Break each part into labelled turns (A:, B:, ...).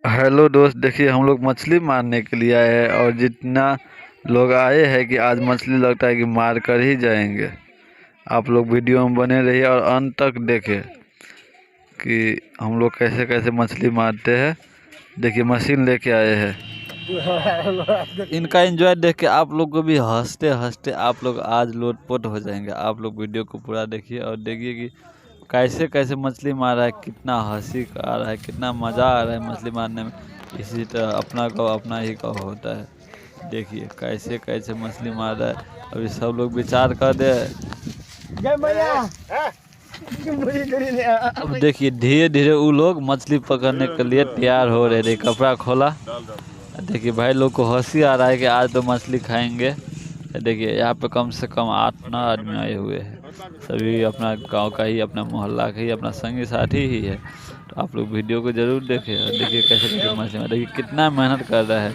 A: Hello दोस्त, देखिए हम लोग मछली मारने के लिए आए हैं और जितना लोग आए हैं कि आज मछली लगता है कि मार कर ही जाएंगे। आप लोग वीडियो में बने रहिए और अंत तक देखें कि हम लोग कैसे कैसे मछली मारते हैं। देखिए मशीन लेके आए हैं। इनका एंजॉय देख के आप लोग को भी हंसते हंसते आप लोग आज लोटपोट हो जाएंगे। आप लोग वीडियो को पूरा देखिए और देखिए कि कैसे कैसे मछली मार रहा है, कितना हंसी आ रहा है, कितना मज़ा आ रहा है मछली मारने में। इसी तरह अपना गाँव अपना ही गाँव होता है। देखिए कैसे कैसे मछली मार रहा है। अभी सब लोग विचार कर दे। अब देखिए धीरे धीरे वो लोग मछली पकड़ने के लिए तैयार हो रहे थे। कपड़ा खोला। देखिए भाई लोग को हंसी आ रहा है कि आज तो मछली खाएंगे। देखिए यहाँ पे कम से कम 8-9 आदमी आए हुए हैं। सभी अपना गांव का ही, अपना मोहल्ला का ही, अपना संगी साथी ही है। तो आप लोग वीडियो को जरूर देखें और देखिए कैसे कैसे मछली में, देखिए कितना मेहनत कर रहा है।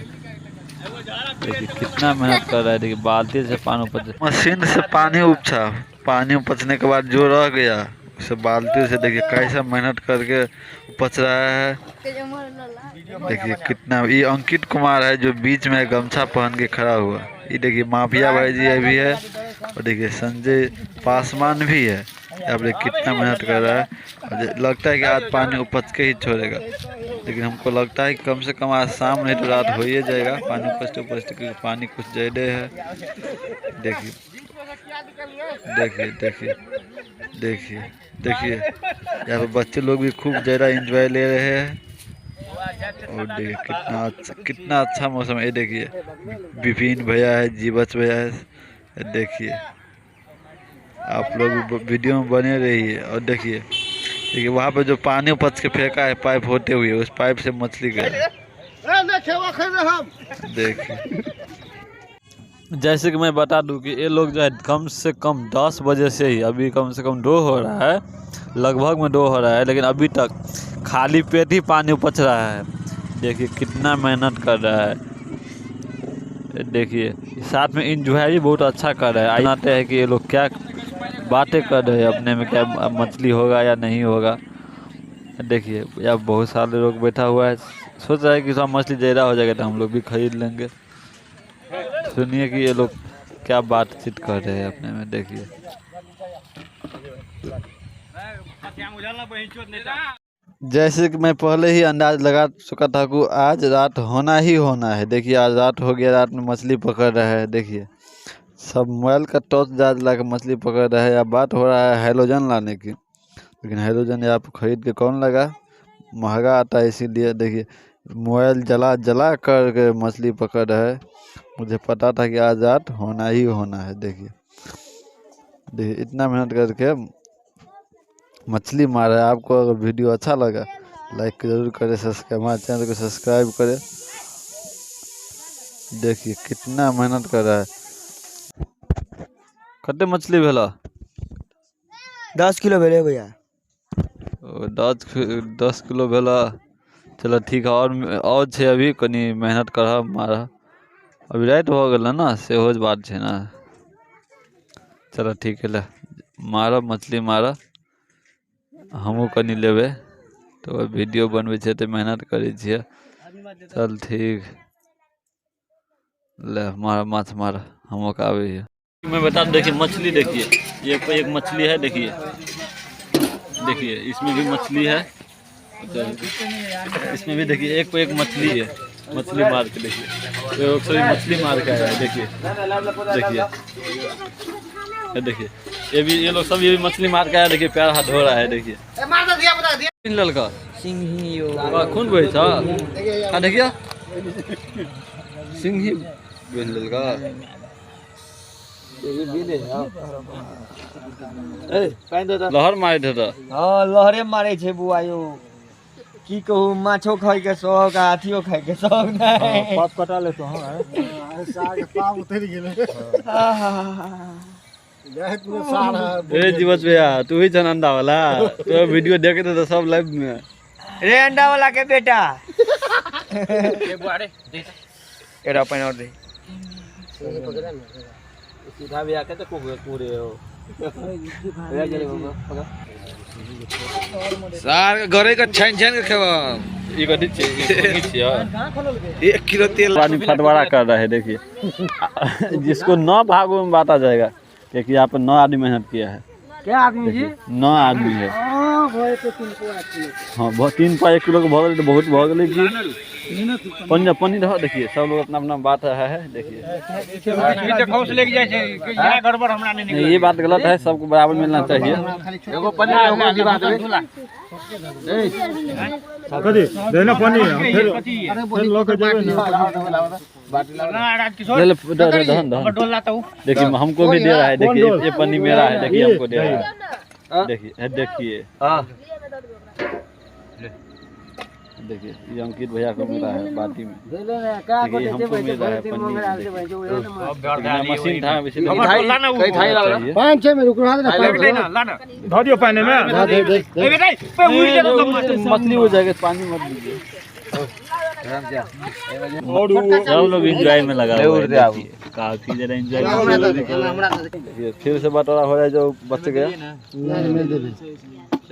A: देखिए कितना मेहनत कर रहा है। देखिए बाल्टी से पानी उपच, मशीन से पानी उपछा, पानी उपचने के बाद जो रह गया उसे बाल्टी से देखिए कैसा मेहनत करके उपच रहा है। देखिए कितना, ये अंकित कुमार है जो बीच में गमछा पहन के खड़ा हुआ। ये देखिए माफिया भाई जी अभी है। और देखिए संजय पासवान भी है। अब देखिए कितना मेहनत कर रहा है और लगता है कि आज पानी उपच के ही छोड़ेगा। लेकिन हमको लगता है कि कम से कम आज शाम नहीं तो रात हो ही जाएगा पानी उपजते उपजते, क्योंकि पानी कुछ ज़्यादा है। देखिए देखिए देखिए देखिए देखिए यहाँ पे बच्चे लोग भी खूब ज़्यादा एंजॉय ले रहे हैं। और देखिए कितना अच्छा मौसम है। देखिए विपिन भैया है, जीवच भैया है। देखिए आप लोग वीडियो में बने रहिए और देखिए देखिए वहाँ पे जो पानी उपच के फेंका है पाइप होते हुए, उस पाइप से मछली गया। देखिए जैसे कि मैं बता दूं कि ये लोग जो है कम से कम 10 बजे से ही, अभी कम से कम 2 हो रहा है, लगभग में 2 हो रहा है, लेकिन अभी तक खाली पेट ही पानी उपच रहा है। देखिए कितना मेहनत कर रहा है। देखिए साथ में इंजॉय भी बहुत अच्छा कर रहा है। आते हैं कि ये लोग क्या बातें कर रहे हैं अपने में, क्या मछली होगा या नहीं होगा। देखिए यहाँ बहुत सारे लोग बैठा हुआ है, सोच रहा है कि सब मछली ज़्यादा हो जाएगा तो हम लोग भी खरीद लेंगे। सुनिए कि ये लोग क्या बातचीत कर रहे हैं अपने में। देखिए जैसे कि मैं पहले ही अंदाज लगा चुका था कि आज रात होना ही होना है। देखिए आज रात हो गया, रात में मछली पकड़ रहे हैं। देखिए सब मोबाइल का टॉर्च ला के मछली पकड़ रहे हैं। अब बात हो रहा है हैलोजन लाने की, लेकिन हैलोजन आप खरीद के कौन लगा, महंगा आता है। इसीलिए देखिए मोबाइल जला जला कर के मछली पकड़ रहे हैं। मुझे पता था कि आज रात होना ही होना है। देखिए देखिए इतना मेहनत करके मछली मारा है। आपको अगर वीडियो अच्छा लगा लाइक जरूर करें, सब्सक्राइब, हमारे चैनल को सब्सक्राइब करें। देखिए कितना मेहनत कर रहा है। कते मछली भेला?
B: 10 किलो भेले भैया।
A: 10 किलो भेला। चलो ठीक है, और छे अभी कनी मेहनत कर मारा। अभी रात हो गल ना, से हो बात है ना। चलो ठीक है, ले मारा मछली मारा, हमू कनी लेबे। तो वीडियो बनबै छे तो मेहनत करै छियै। चल ठीक, ले मारा माछ मारा, हमो का आवे है। मैं बता दूं, देखिए मछली देखिए, ये कोई एक मछली है। देखिए देखिए इसमें भी मछली है, इसमें भी देखिए एक को एक मछली है। मछली मार के देखिए, सॉरी मछली मार के आया है। देखिए देखिए देखिए ये लोग सब ये भी मछली मार के आया। देखिए पैर हाथ धो रहा है। देखिए लड़का
B: सिंही
A: खून बहे था। देखिए सिंही बहन लड़का लहर मारे थे।
B: हाँ लहरे मारे छे बुआ यो। की कहू, माछो खाई के शौक, हाथियो खाई के शौक नहीं।
C: पाप कटा ले तो हां साग पाप उतर गेले।
A: ए जीवच भैया, तू ही जन अंडा वाला, तो वीडियो देखे थे तो सब लाइव में।
B: रे अंडा वाला के बेटा ये बुआरे दे एरा अपन और दे सीधा भी आके तो पूरे हो।
D: सार घरे का छान छान के खेवा
A: ये कथी छै छियै
D: 1 किलो तेल
A: आदमी फटवारा कर रहा है देखिए जिसको 9 भागों में बांटा जाएगा क्योंकि यहाँ पर 9 आदमी मेहनत किया है
B: क्या आदमी जी
A: 9 आदमी है हाँ बहुत 3 पा 1 किलो के भगल तो बहुत भगल की पन्नी रहो देखिए सब लोग अपना अपना बात रहा है देखिए नहीं ये बात गलत है सबको बराबर मिलना चाहिए
C: कथी देना पानी फिर लोग
A: देखिए हमको भी दे रहा है देखिए ये पन्नी मेरा है देखिए हमको दे रहा है देखिए देखिए ये अंकित भैया को मिला है बाटी में देखिए हमको मिल रहा है पन्नी मशीन था इसलिए
C: 5-6 में रुक रहा है धो दियो पानी में
A: मछली हो जाएगा पानी मत दीजिए सब लोग एंजॉय में लगा हुआ है काफी ज्यादा एंजॉय फिर से बटोरा हो रहा है जो बच गया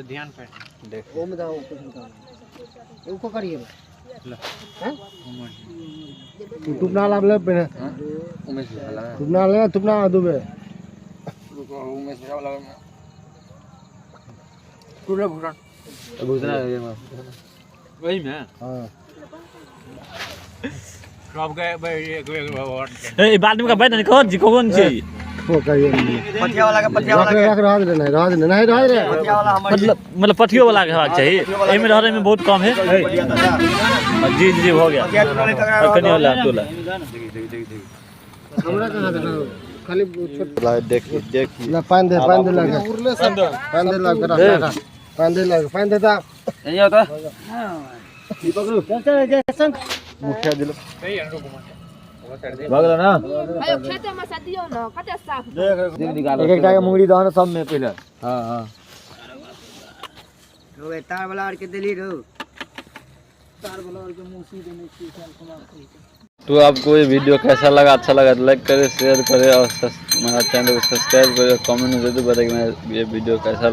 B: ध्यान पे
C: तुपना लाभ ले पे तुपना ले तुपना दुबे
B: वही में
C: हां
B: सब गए
A: ए बाद में का बैठ नहीं कौन जी कौन छी
C: वो कहिए
B: पटिया वाला
C: रख रहा दे नहीं रहा दे
B: पटिया वाला हमारे
A: मतलब पठियो वाला के होना चाहिए एमे रहने में बहुत कम है जी जी हो गया कनी वाला तोला
C: हमरा कहां देना खाली
A: देखिए
C: ना पान दे पान देता
B: यही होता
C: मुखिया दिलो
A: भागला ना
E: अयो खेते में से दियो न कते साफ
B: एक का मुंगरी दहन सब में पहले
A: हां
B: रो तार वाला और के दिली रो
A: तो आपको ये वीडियो कैसा लगा अच्छा लगा तो लाइक करें शेयर करें और हमारा चैनल को सब्सक्राइब करें कमेंट में जरूर बताइए ये वीडियो कैसा लगा।